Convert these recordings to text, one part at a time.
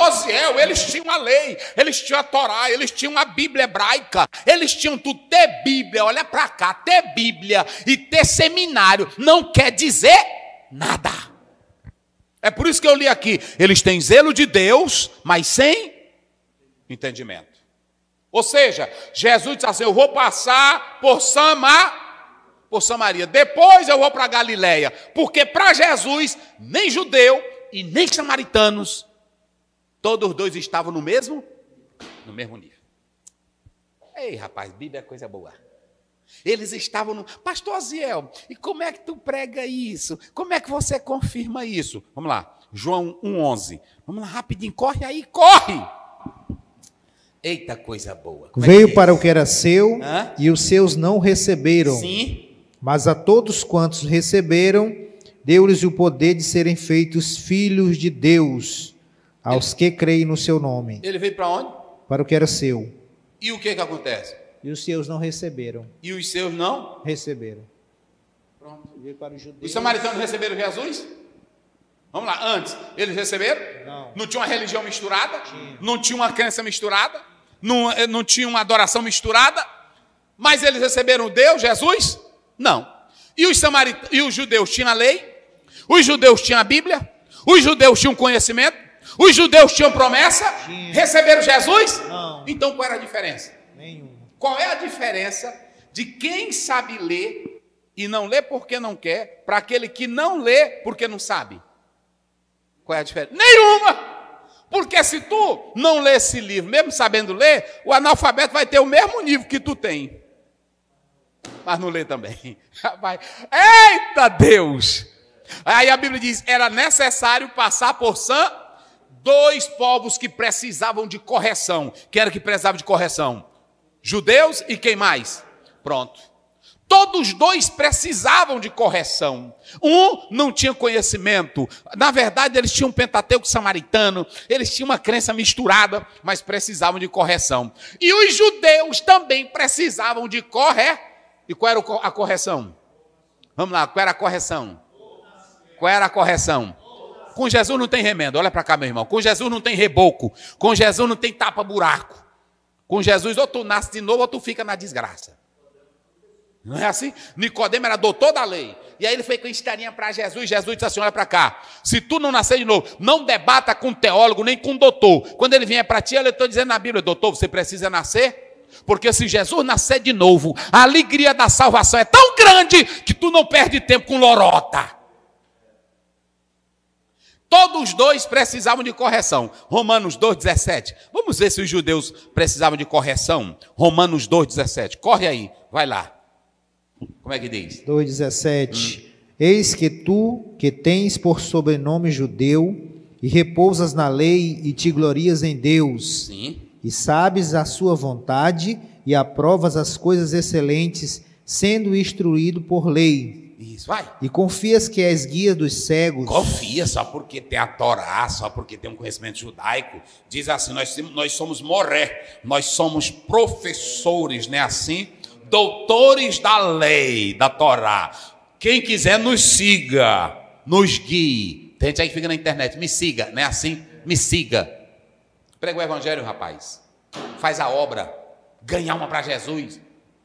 pastor Aziel, eles tinham a lei, eles tinham a Torá, eles tinham a Bíblia hebraica, eles tinham tudo. Ter Bíblia, olha para cá, ter Bíblia e ter seminário não quer dizer nada. É por isso que eu li aqui, eles têm zelo de Deus, mas sem entendimento. Ou seja, Jesus disse assim, eu vou passar por Samaria, depois eu vou para Galileia, porque para Jesus, nem judeu e nem samaritanos, todos os dois estavam no mesmo nível. Ei, rapaz, Bíblia é coisa boa. Eles estavam no... Pastor Aziel, e como é que tu prega isso? Como é que você confirma isso? Vamos lá, João 1,11. Vamos lá, rapidinho, corre aí, corre! Eita, coisa boa. Veio para o que era seu, e os seus não receberam. Sim. Mas a todos quantos receberam, deu-lhes o poder de serem feitos filhos de Deus, aos que creem no seu nome. Ele veio para onde? Para o que era seu. E o que acontece? E os seus não receberam. E os seus não? Receberam. Pronto. Veio para os judeus. Os samaritanos receberam Jesus? Vamos lá, antes, eles receberam? Não. Não tinha uma religião misturada? Tinha. Não tinha uma crença misturada? Não tinha uma adoração misturada? Mas eles receberam Deus, Jesus? Não. E os judeus tinham a lei? Os judeus tinham a Bíblia? Os judeus tinham conhecimento? Os judeus tinham promessa? Tinha. Receberam Jesus? Não. Então qual era a diferença? Nenhum. Qual é a diferença de quem sabe ler e não lê porque não quer, para aquele que não lê porque não sabe? Qual é a diferença? Nenhuma! Porque se tu não lê esse livro, mesmo sabendo ler, o analfabeto vai ter o mesmo nível que tu tem. Mas não lê também. Eita Deus! Aí a Bíblia diz, era necessário passar por dois povos que precisavam de correção. Quem era que precisava de correção? Judeus e quem mais? Pronto. Todos dois precisavam de correção. Um não tinha conhecimento. Na verdade, eles tinham um Pentateuco samaritano. Eles tinham uma crença misturada, mas precisavam de correção. E os judeus também precisavam de E qual era a correção? Vamos lá, qual era a correção? Qual era a correção? Com Jesus não tem remendo. Olha para cá, meu irmão. Com Jesus não tem reboco. Com Jesus não tem tapa-buraco. Com Jesus, ou tu nasce de novo, ou tu fica na desgraça. Não é assim? Nicodemo era doutor da lei. E aí ele foi com estarinha para Jesus. Jesus disse assim, olha para cá. Se tu não nascer de novo, não debata com teólogo, nem com doutor. Quando ele vier para ti, eu estou dizendo na Bíblia, doutor, você precisa nascer? Porque se Jesus nascer de novo, a alegria da salvação é tão grande que tu não perde tempo com lorota. Todos os dois precisavam de correção. Romanos 2,17. Vamos ver se os judeus precisavam de correção. Romanos 2,17. Corre aí, vai lá. Como é que diz? 2,17. Eis que tu, que tens por sobrenome judeu, e repousas na lei, e te glorias em Deus, Sim. e sabes a sua vontade, e aprovas as coisas excelentes, sendo instruído por lei. Isso, vai. E confias que és guia dos cegos. Confia só porque tem a Torá, só porque tem um conhecimento judaico. Diz assim, nós somos moré, nós somos professores, não é assim? Doutores da lei, da Torá. Quem quiser nos siga, nos guie. Tem gente aí que fica na internet, me siga, não é assim? Me siga. Prega o evangelho, rapaz. Faz a obra. Ganha uma para Jesus.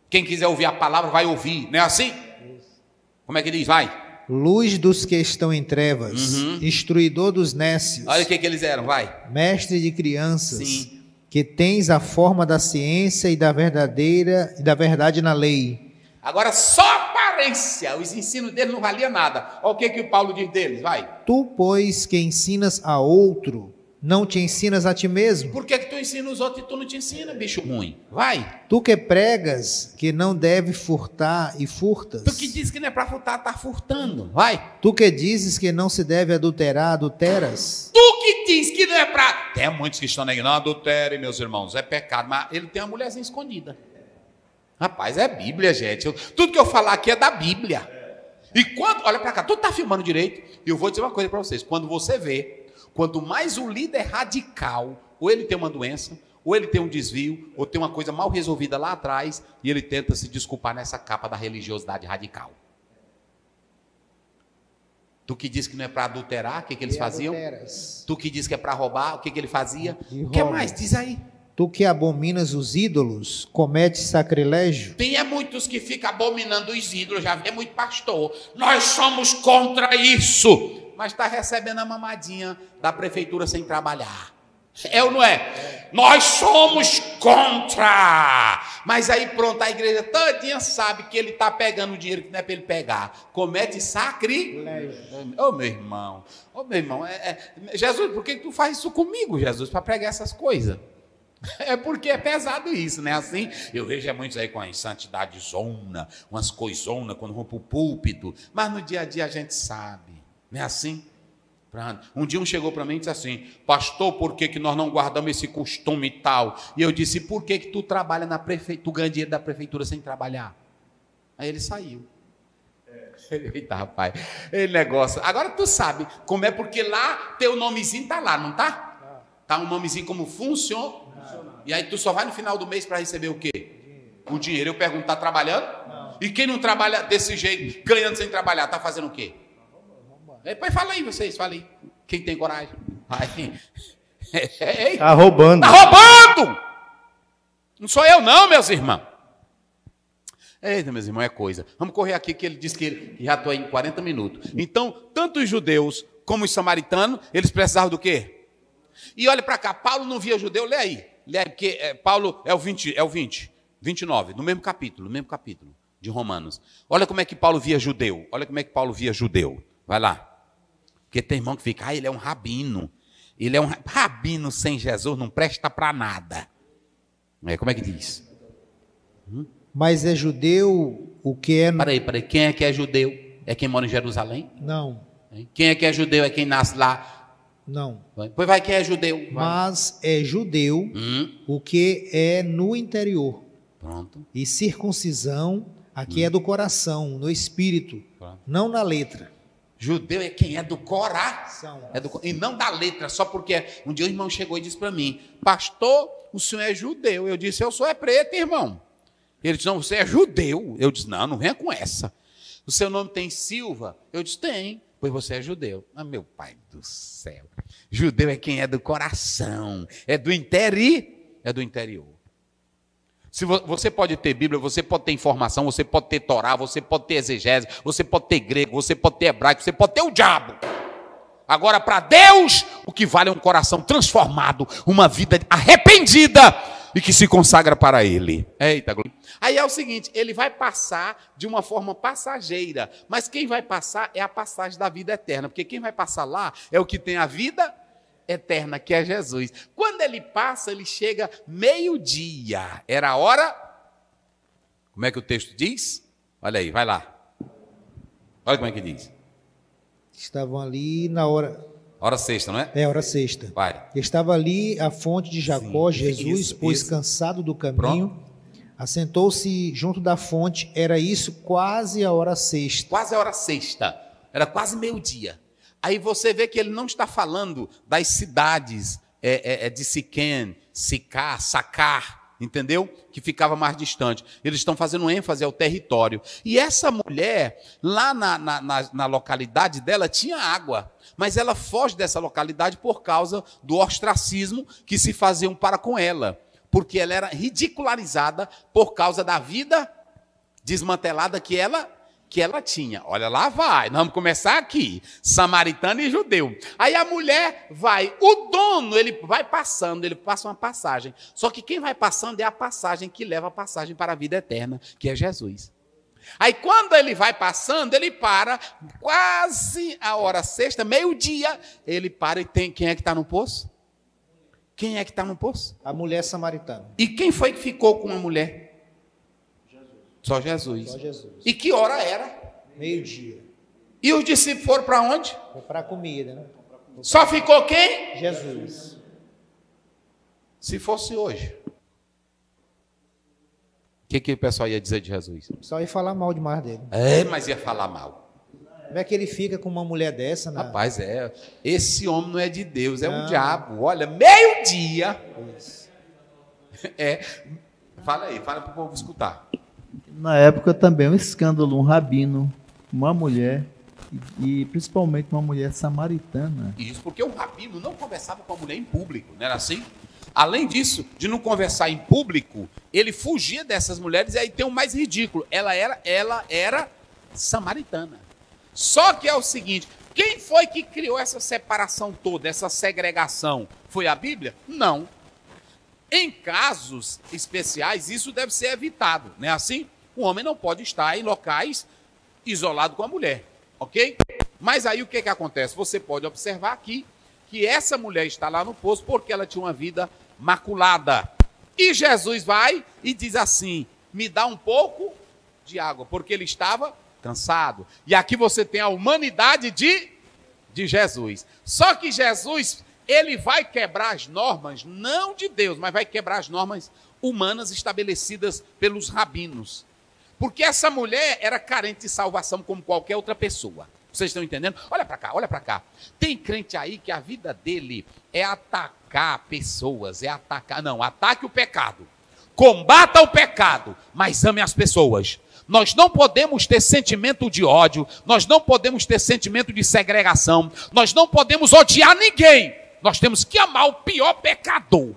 Quem quiser ouvir a palavra vai ouvir, não é assim? Como é que diz? Vai. Luz dos que estão em trevas, instruidor dos nécios. Olha o que eles eram, vai. Mestre de crianças. Sim. Que tens a forma da ciência e da verdade na lei. Agora só aparência, os ensinos deles não valia nada. Olha o que o Paulo diz deles, vai. Tu, pois, que ensinas a outro, não te ensinas a ti mesmo? Por que tu ensina os outros e tu não te ensina, bicho ruim? Vai. Tu que pregas que não deve furtar e furtas. Tu que diz que não é para furtar, tá furtando. Vai. Tu que dizes que não se deve adulterar, adulteras. Tu que diz que não é para... Tem muitos que estão negando, não adultere, meus irmãos, é pecado. Mas ele tem uma mulherzinha escondida. Rapaz, é Bíblia, gente. Tudo que eu falar aqui é da Bíblia. E quando... Olha para cá, tu tá filmando direito. E eu vou dizer uma coisa para vocês. Quando você vê... Quanto mais o líder é radical, ou ele tem uma doença, ou ele tem um desvio, ou tem uma coisa mal resolvida lá atrás, e ele tenta se desculpar nessa capa da religiosidade radical. Tu que diz que não é para adulterar, o que eles faziam? Adulteras. Tu que diz que é para roubar, o que ele fazia? E O que rouba. mais? Diz aí. Tu que abominas os ídolos, cometes sacrilégio? Tem muitos que ficam abominando os ídolos, já vê muito pastor. Nós somos contra isso. Mas está recebendo a mamadinha da prefeitura sem trabalhar. É ou não é? Nós somos contra. Mas aí pronto, a igreja todinha sabe que ele está pegando o dinheiro que não é para ele pegar. Comete sacrilégio. Ô meu irmão, Jesus, por que tu faz isso comigo, Jesus, para pregar essas coisas? É porque é pesado isso, né? Assim, eu vejo muitos aí com a santidade zona, umas coisonas quando vão para o púlpito, mas no dia a dia a gente sabe, não é assim? Um dia chegou para mim e disse assim: pastor, por que nós não guardamos esse costume e tal? E eu disse: por que tu trabalha na prefeitura, tu ganha dinheiro da prefeitura sem trabalhar? Aí ele saiu. Eita, rapaz, ele negócio. Agora tu sabe como é, porque lá teu nomezinho tá lá, não tá? Tá um nomezinho como funcionário. E aí tu só vai no final do mês para receber o quê? O dinheiro. Eu pergunto, tá trabalhando? Não. E quem não trabalha desse jeito, ganhando sem trabalhar, tá fazendo o quê? Depois fala aí vocês, fala aí. Quem tem coragem? Tá roubando. Tá roubando! Não sou eu não, meus irmãos. Eita, meus irmãos, é coisa. Vamos correr aqui, que ele disse que ele já estou aí em 40 minutos. Então, tanto os judeus como os samaritanos, eles precisavam do quê? E olha para cá, Paulo não via judeu, lê aí. Lê aí, porque Paulo é o 29, no mesmo capítulo de Romanos. Olha como é que Paulo via judeu. Vai lá. Porque tem irmão que fica, ele é um rabino. Ele é um rabino sem Jesus, não presta para nada. Como é que diz? Mas é judeu o que é... Peraí, quem é que é judeu? É quem mora em Jerusalém? Não. Quem é que é judeu? É quem nasce lá? Não. Pois vai, quem é judeu? Vai. Mas é judeu o que é no interior. Pronto. E circuncisão aqui é do coração, no espírito, não na letra. Judeu é quem é do coração, e não da letra, só porque um dia o irmão chegou e disse para mim: pastor, o senhor é judeu. Eu disse: eu sou preto, irmão. Ele disse: não, você é judeu. Eu disse: não quer com essa. O seu nome tem Silva? Eu disse: tem. Pois você é judeu. Ah, meu pai do céu. Judeu é quem é do coração, é do interior. Se você pode ter Bíblia, você pode ter informação, você pode ter Torá, você pode ter exegese, você pode ter grego, você pode ter hebraico, você pode ter o diabo. Agora, para Deus, o que vale é um coração transformado, uma vida arrependida e que se consagra para Ele. Eita, glória. Aí é o seguinte, ele vai passar de uma forma passageira, mas quem vai passar é a passagem da vida eterna, porque quem vai passar lá é o que tem a vida eterna, que é Jesus. Quando ele passa, ele chega meio-dia. Era a hora... Como é que o texto diz? Olha aí, vai lá. Olha como é que diz. Estavam ali na hora... Hora sexta, não é? É, hora sexta. Vai. Estava ali a fonte de Jacó. Sim, Jesus, pois cansado do caminho, Pronto. Assentou-se junto da fonte. Era isso quase a hora sexta. Quase a hora sexta. Era quase meio-dia. Aí você vê que ele não está falando das cidades de Siquém, Sicá, Sacar, entendeu? Que ficava mais distante. Eles estão fazendo ênfase ao território. E essa mulher, lá na localidade dela, tinha água. Mas ela foge dessa localidade por causa do ostracismo que se faziam para com ela. Porque ela era ridicularizada por causa da vida desmantelada que ela tinha. Olha, lá vai, nós vamos começar aqui, samaritano e judeu. Aí a mulher vai, o dono, ele vai passando, ele passa uma passagem. Só que quem vai passando é a passagem que leva a passagem para a vida eterna, que é Jesus. Aí quando ele vai passando, ele para, quase a hora sexta, meio-dia, ele para e tem, quem é que está no poço? Quem é que está no poço? A mulher samaritana. E quem foi que ficou com a mulher? Só Jesus. Só Jesus. E que hora era? Meio-dia. E os discípulos foram para onde? Comprar comida, né? Só ficou quem? Jesus. Se fosse hoje, o que o pessoal ia dizer de Jesus? Só ia falar mal demais dele. Mas ia falar mal. Como é que ele fica com uma mulher dessa? Rapaz, esse homem não é de Deus, é um diabo. Olha, meio-dia. Fala aí, fala para o povo escutar. Na época também um escândalo, um rabino, uma mulher e principalmente uma mulher samaritana. Isso, porque o rabino não conversava com a mulher em público, não era assim? Além disso, de não conversar em público, ele fugia dessas mulheres, e aí tem o mais ridículo, ela era samaritana. Só que é o seguinte, quem foi que criou essa separação toda, essa segregação? Foi a Bíblia? Não. Em casos especiais, isso deve ser evitado, não é assim? O homem não pode estar em locais isolados com a mulher, ok? Mas aí o que acontece? Você pode observar aqui que essa mulher está lá no poço porque ela tinha uma vida maculada. E Jesus vai e diz assim, me dá um pouco de água, porque ele estava cansado. E aqui você tem a humanidade de Jesus. Só que Jesus, ele vai quebrar as normas, não de Deus, mas vai quebrar as normas humanas estabelecidas pelos rabinos. Porque essa mulher era carente de salvação como qualquer outra pessoa. Vocês estão entendendo? Olha para cá, olha para cá. Tem crente aí que a vida dele é atacar pessoas, ataque o pecado. Combata o pecado, mas ame as pessoas. Nós não podemos ter sentimento de ódio, nós não podemos ter sentimento de segregação, nós não podemos odiar ninguém. Nós temos que amar o pior pecador.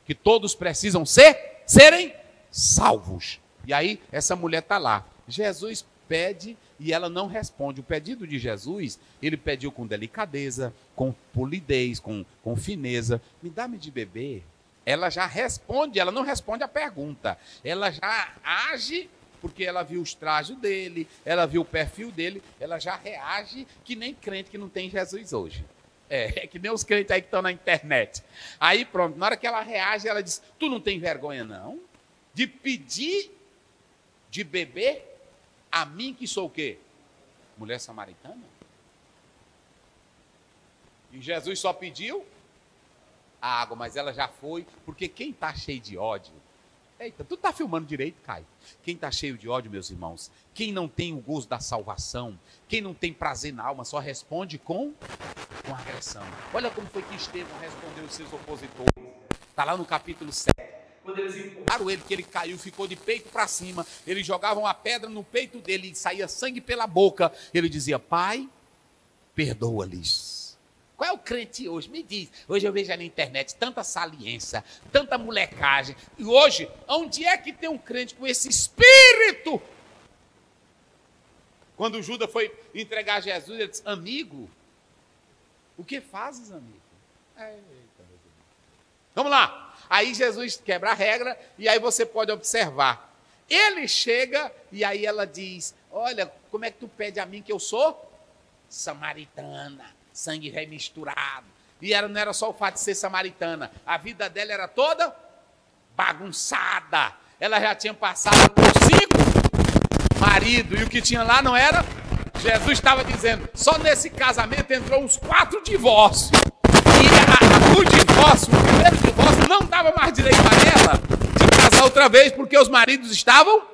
Que todos precisam serem salvos. E aí, essa mulher está lá. Jesus pede e ela não responde. O pedido de Jesus, ele pediu com delicadeza, com polidez, com fineza. Me dá-me de beber. Ela já responde, ela não responde a pergunta. Ela já age, porque ela viu os trajes dele, ela viu o perfil dele, ela já reage que nem crente que não tem Jesus hoje. É que nem os crentes aí que estão na internet. Aí pronto, na hora que ela reage, ela diz, tu não tem vergonha não? De pedir de beber a mim que sou o quê? Mulher samaritana? E Jesus só pediu a água, mas ela já foi, porque quem está cheio de ódio... Eita, tu está filmando direito, Caio? Quem está cheio de ódio, meus irmãos, quem não tem o gozo da salvação, quem não tem prazer na alma, só responde com agressão. Olha como foi que Estevão respondeu os seus opositores. Está lá no capítulo 7. Quando eles empurraram ele, que ele caiu, ficou de peito para cima, eles jogavam a pedra no peito dele e saía sangue pela boca. Ele dizia, Pai, perdoa-lhes. Qual é o crente hoje? Me diz. Hoje eu vejo na internet tanta saliência, tanta molecagem. E hoje, onde é que tem um crente com esse espírito? Quando Judas foi entregar Jesus, ele disse, amigo, o que fazes, amigo? Vamos lá. Aí Jesus quebra a regra e aí você pode observar. Ele chega e aí ela diz, olha, como é que tu pede a mim que eu sou? Samaritana, sangue remisturado. E ela não era só o fato de ser samaritana. A vida dela era toda bagunçada. Ela já tinha passado por 5 maridos. E o que tinha lá não era? Jesus estava dizendo, só nesse casamento entrou uns 4 divórcios. E o divórcio, o primeiro divórcio, não dava mais direito a ela de casar outra vez, porque os maridos estavam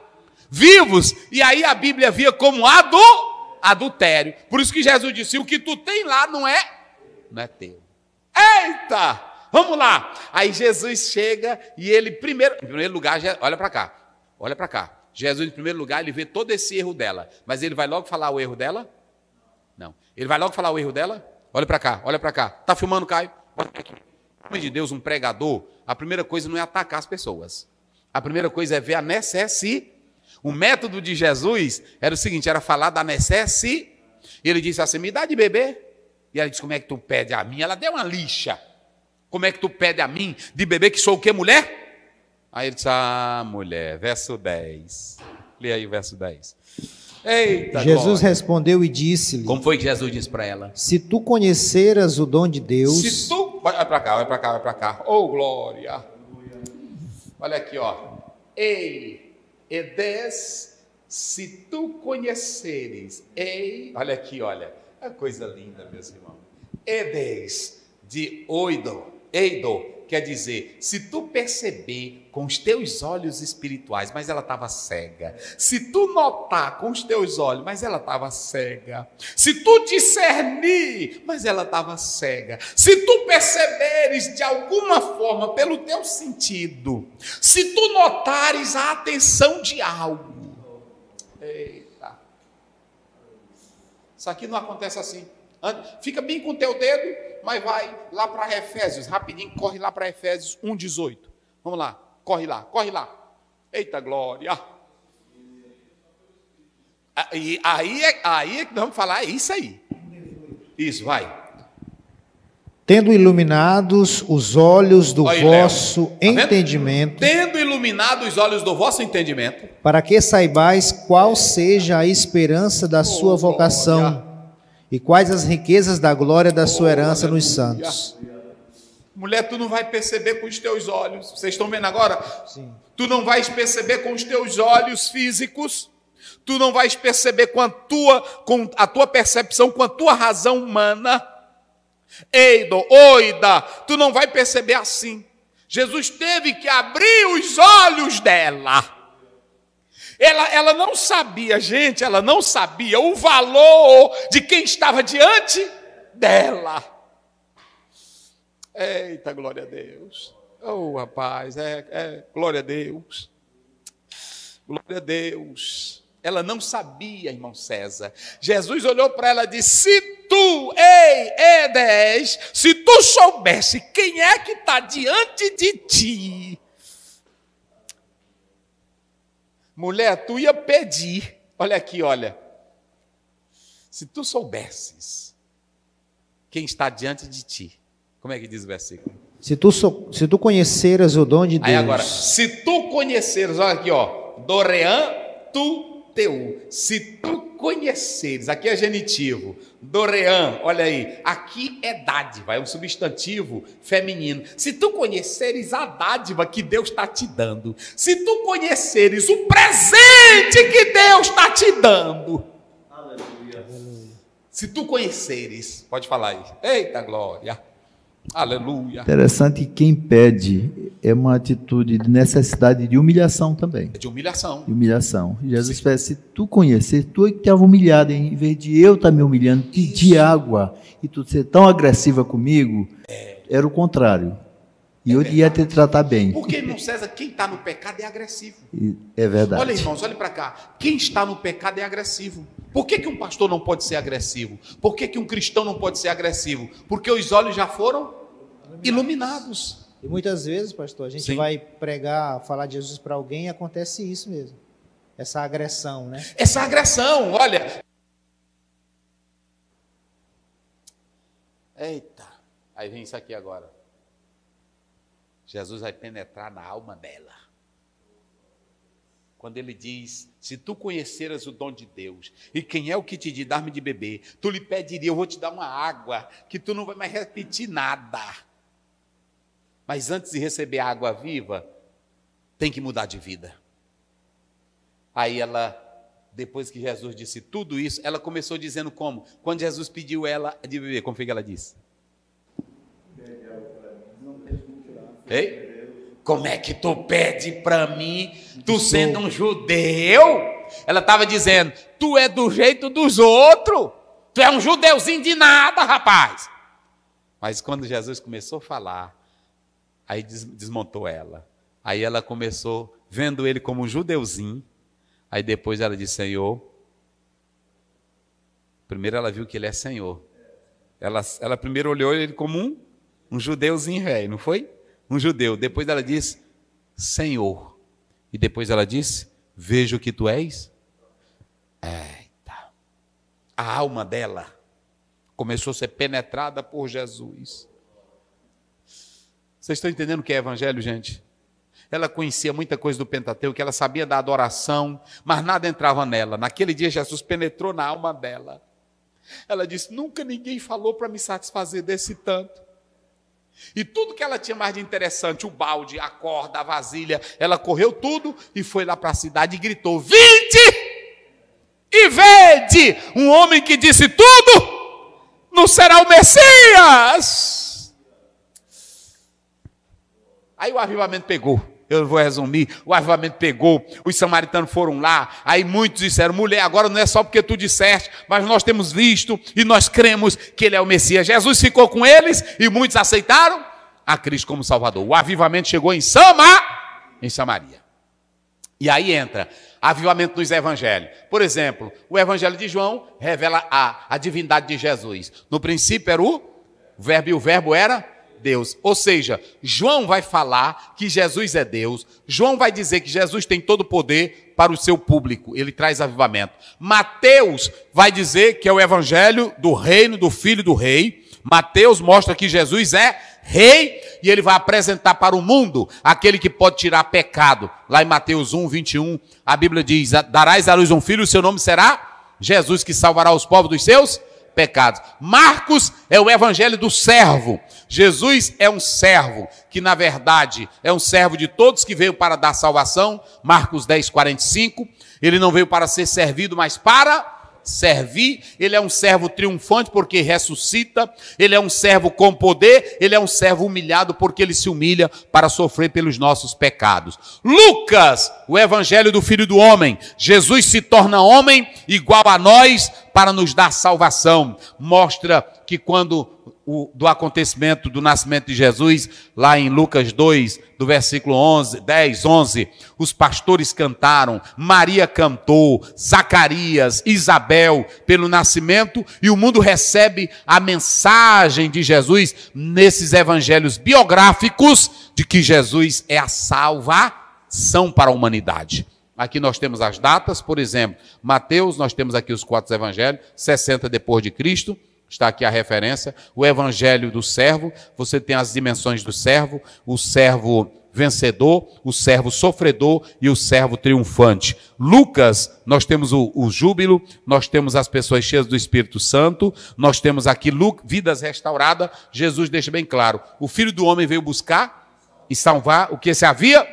vivos. E aí a Bíblia via como adultério. Por isso que Jesus disse, o que tu tem lá não é teu. Eita! Vamos lá. Aí Jesus chega e ele em primeiro lugar, olha para cá. Jesus, em primeiro lugar, ele vê todo esse erro dela. Mas ele vai logo falar o erro dela? Não. Ele vai logo falar o erro dela? Olha para cá. Tá filmando, Caio? Olha aqui. Em de Deus, um pregador, a primeira coisa não é atacar as pessoas. A primeira coisa é ver a necessidade. O método de Jesus era o seguinte, era falar da necessidade. Ele disse assim, me dá de beber. E ela disse, como é que tu pede a mim? Ela deu uma lixa. Como é que tu pede a mim de beber que sou o quê, mulher? Aí ele disse, mulher, verso 10. Lê aí o verso 10. Eita, Jesus glória. Respondeu e disse-lhe, como foi que Jesus disse para ela? Se tu conheceras o dom de Deus... Se tu... Vai para cá. Oh, glória. Olha aqui, ó. Ei, Edes, se tu conheceres... Ei, olha aqui, olha. É coisa linda, meus irmãos. Edes, de eido, quer dizer, se tu perceber com os teus olhos espirituais, mas ela estava cega. Se tu notar com os teus olhos, mas ela estava cega. Se tu discernir, mas ela estava cega. Se tu perceberes de alguma forma pelo teu sentido, se tu notares a atenção de algo. Eita. Isso aqui não acontece assim. Fica bem com o teu dedo, mas vai lá para Efésios, rapidinho, corre lá para Efésios 1,18. Vamos lá, corre lá, corre lá. Eita glória! Aí é que nós vamos falar, é isso aí. Isso, vai. Tendo iluminados os olhos do vosso entendimento. Tendo iluminado os olhos do vosso entendimento. Para que saibais qual seja a esperança da sua vocação. Glória. E quais as riquezas da glória da sua herança nos santos. Mulher, tu não vai perceber com os teus olhos. Vocês estão vendo agora? Sim. Tu não vais perceber com os teus olhos físicos. Tu não vais perceber com a tua percepção, com a tua razão humana. Eido, oida, tu não vai perceber assim. Jesus teve que abrir os olhos dela. Ela não sabia, gente, ela não sabia o valor de quem estava diante dela. Eita, glória a Deus. Oh, rapaz, glória a Deus. Glória a Deus. Ela não sabia, irmão César. Jesus olhou para ela e disse: se tu, Edés, se tu soubesse quem é que está diante de ti, mulher, tu ia pedir. Olha aqui, olha. Se tu soubesses quem está diante de ti. Como é que diz o versículo? Se tu conheceras o dom de Deus. Aí agora, se tu conheceres, olha aqui, ó. Dorean, tu. Teu, se tu conheceres, aqui é genitivo, dorean, olha aí, aqui é dádiva, é um substantivo feminino. Se tu conheceres a dádiva que Deus está te dando, se tu conheceres o presente que Deus está te dando, aleluia. Se tu conheceres, pode falar aí, eita glória, aleluia. Interessante que quem pede é uma atitude de necessidade de humilhação também. É de humilhação. De humilhação. Jesus fala, se tu conhecer, tu é que estava humilhado, em vez de eu estar me humilhando, pedir água, e tu ser tão agressiva comigo, era o contrário. E eu ia te tratar bem. Porque, irmão César, quem está no pecado é agressivo. É verdade. Olha, irmãos, olhem para cá. Quem está no pecado é agressivo. Por que um pastor não pode ser agressivo? Por que um cristão não pode ser agressivo? Porque os olhos já foram iluminados. E muitas vezes, pastor, a gente vai pregar, falar de Jesus para alguém e acontece isso mesmo. Essa agressão, né? Essa agressão, olha. Eita. Aí vem isso aqui agora. Jesus vai penetrar na alma dela. Quando ele diz, se tu conheceras o dom de Deus, e quem é o que te diz, dar-me de beber, tu lhe pediria, eu vou te dar uma água, que tu não vai mais repetir nada. Mas antes de receber a água viva, tem que mudar de vida. Aí ela, depois que Jesus disse tudo isso, ela começou dizendo como? Quando Jesus pediu ela de beber, como foi que ela disse? Ei? Como é que tu pede para mim, tu sendo um judeu? Ela estava dizendo, tu é do jeito dos outros, tu é um judeuzinho de nada, rapaz. Mas quando Jesus começou a falar, aí desmontou ela. Aí ela começou, vendo ele como um judeuzinho, aí depois ela disse, Senhor, primeiro ela viu que ele é Senhor. Ela primeiro olhou ele como um judeuzinho velho, não foi? Um judeu. Depois ela disse, Senhor. E depois ela disse, vejo que tu és. Eita. A alma dela começou a ser penetrada por Jesus. Vocês estão entendendo o que é evangelho, gente? Ela conhecia muita coisa do Pentateuco, ela sabia da adoração, mas nada entrava nela. Naquele dia Jesus penetrou na alma dela. Ela disse, nunca ninguém falou para me satisfazer desse tanto. E tudo que ela tinha mais de interessante, o balde, a corda, a vasilha, ela correu tudo e foi lá para a cidade e gritou, vinde e vede, um homem que disse tudo, não será o Messias. Aí o avivamento pegou, eu vou resumir, o avivamento pegou, os samaritanos foram lá, aí muitos disseram, mulher, agora não é só porque tu disseste, mas nós temos visto e nós cremos que ele é o Messias. Jesus ficou com eles e muitos aceitaram a Cristo como Salvador. O avivamento chegou em Samaria. E aí entra avivamento nos evangelhos. Por exemplo, o evangelho de João revela a divindade de Jesus. No princípio era o verbo e o verbo era Deus. Ou seja, João vai falar que Jesus é Deus. João vai dizer que Jesus tem todo o poder para o seu público. Ele traz avivamento. Mateus vai dizer que é o evangelho do reino do filho do rei. Mateus mostra que Jesus é rei e ele vai apresentar para o mundo aquele que pode tirar pecado. Lá em Mateus 1, 21, a Bíblia diz: darás à luz um filho, o seu nome será Jesus, que salvará os povos dos seus pecados. Marcos é o evangelho do servo. Jesus é um servo, que na verdade é um servo de todos, que veio para dar salvação. Marcos 10, 45. Ele não veio para ser servido, mas para servir. Ele é um servo triunfante porque ressuscita. Ele é um servo com poder. Ele é um servo humilhado porque ele se humilha para sofrer pelos nossos pecados. Lucas, o evangelho do Filho do Homem. Jesus se torna homem igual a nós para nos dar salvação. Mostra que quando do acontecimento do nascimento de Jesus, lá em Lucas 2, do versículo 10, 11, os pastores cantaram, Maria cantou, Zacarias, Isabel, pelo nascimento, e o mundo recebe a mensagem de Jesus nesses evangelhos biográficos de que Jesus é a salvação para a humanidade. Aqui nós temos as datas, por exemplo, Mateus, nós temos aqui os 4 evangelhos, 60 depois de Cristo, está aqui a referência, o evangelho do servo, você tem as dimensões do servo, o servo vencedor, o servo sofredor e o servo triunfante. Lucas, nós temos o júbilo, nós temos as pessoas cheias do Espírito Santo, nós temos aqui vidas restauradas. Jesus deixa bem claro, o Filho do Homem veio buscar e salvar o que se havia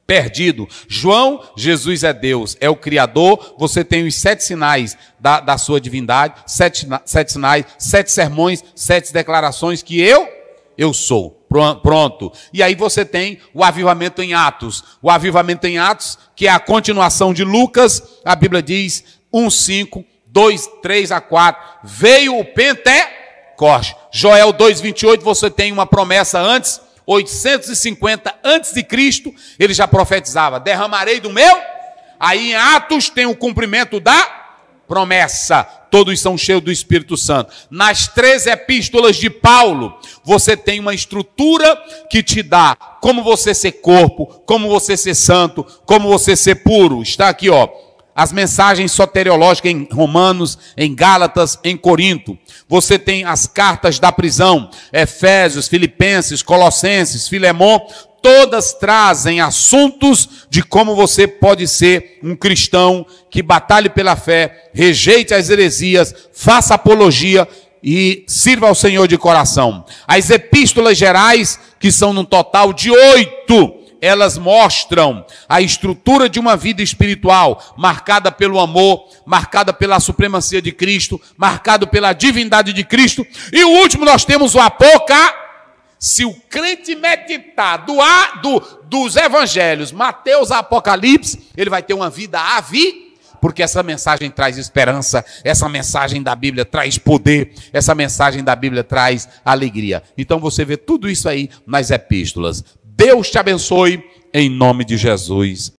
perdido. João, Jesus é Deus, é o Criador. Você tem os 7 sinais da sua divindade, 7 sinais, 7 sermões, 7 declarações que eu sou. Pronto. E aí você tem o avivamento em Atos. O avivamento em Atos, que é a continuação de Lucas, a Bíblia diz 1:5, 2:3 a 4. Veio o Pentecoste. Joel 2:28, você tem uma promessa antes. 850 antes de Cristo, ele já profetizava, derramarei do meu. Aí em Atos tem o cumprimento da promessa. Todos são cheios do Espírito Santo. Nas 3 epístolas de Paulo, você tem uma estrutura que te dá como você ser corpo, como você ser santo, como você ser puro. Está aqui, ó. As mensagens soteriológicas em Romanos, em Gálatas, em Corinto. Você tem as cartas da prisão, Efésios, Filipenses, Colossenses, Filemon. Todas trazem assuntos de como você pode ser um cristão que batalhe pela fé, rejeite as heresias, faça apologia e sirva ao Senhor de coração. As epístolas gerais, que são num total de 8, elas mostram a estrutura de uma vida espiritual, marcada pelo amor, marcada pela supremacia de Cristo, marcado pela divindade de Cristo. E o último nós temos o Apocalipse. Se o crente meditar dos evangelhos, Mateus a Apocalipse, ele vai ter uma vida porque essa mensagem traz esperança, essa mensagem da Bíblia traz poder, essa mensagem da Bíblia traz alegria. Então você vê tudo isso aí nas epístolas. Deus te abençoe, em nome de Jesus.